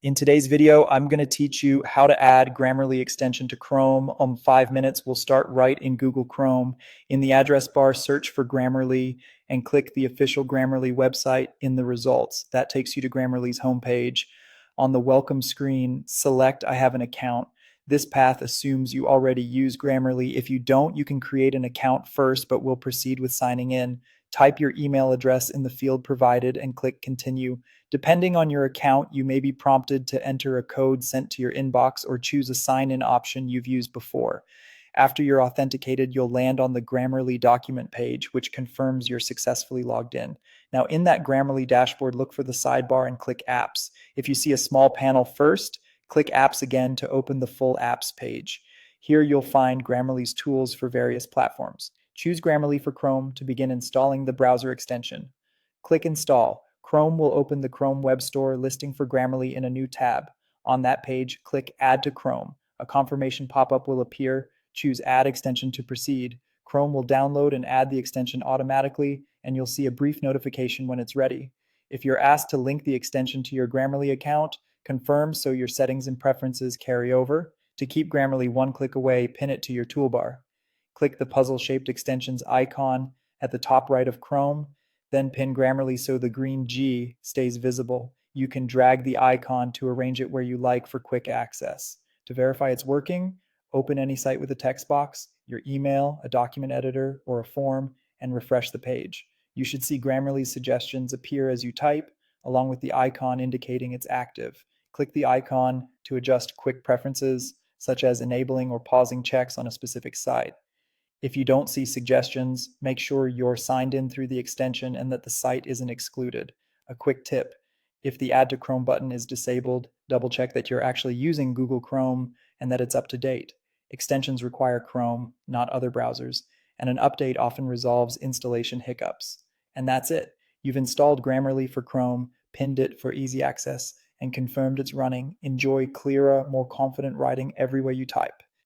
In today's video, I'm going to teach you how to add Grammarly extension to Chrome. 5 minutes. We'll start right in Google Chrome. In the address bar, search for Grammarly and click the official Grammarly website in the results. That takes you to Grammarly's homepage. On the welcome screen, select I have an account. This path assumes you already use Grammarly. If you don't, you can create an account first, but we'll proceed with signing in. Type your email address in the field provided and click continue. Depending on your account, you may be prompted to enter a code sent to your inbox or choose a sign-in option you've used before. After you're authenticated, you'll land on the Grammarly document page, which confirms you're successfully logged in. Now, in that Grammarly dashboard, look for the sidebar and click Apps. If you see a small panel first, click Apps again to open the full Apps page. Here you'll find Grammarly's tools for various platforms. Choose Grammarly for Chrome to begin installing the browser extension. Click Install. Chrome will open the Chrome Web Store listing for Grammarly in a new tab. On that page, click Add to Chrome. A confirmation pop-up will appear. Choose Add Extension to proceed. Chrome will download and add the extension automatically, and you'll see a brief notification when it's ready. If you're asked to link the extension to your Grammarly account, confirm so your settings and preferences carry over. To keep Grammarly one click away, pin it to your toolbar. Click the puzzle-shaped extensions icon at the top right of Chrome, then pin Grammarly so the green G stays visible. You can drag the icon to arrange it where you like for quick access. To verify it's working, open any site with a text box, your email, a document editor, or a form, and refresh the page. You should see Grammarly's suggestions appear as you type, along with the icon indicating it's active. Click the icon to adjust quick preferences, such as enabling or pausing checks on a specific site. If you don't see suggestions, make sure you're signed in through the extension and that the site isn't excluded. A quick tip: if the Add to Chrome button is disabled, double check that you're actually using Google Chrome and that it's up to date. Extensions require Chrome, not other browsers, and an update often resolves installation hiccups. And that's it. You've installed Grammarly for Chrome, pinned it for easy access, and confirmed it's running. Enjoy clearer, more confident writing every way you type.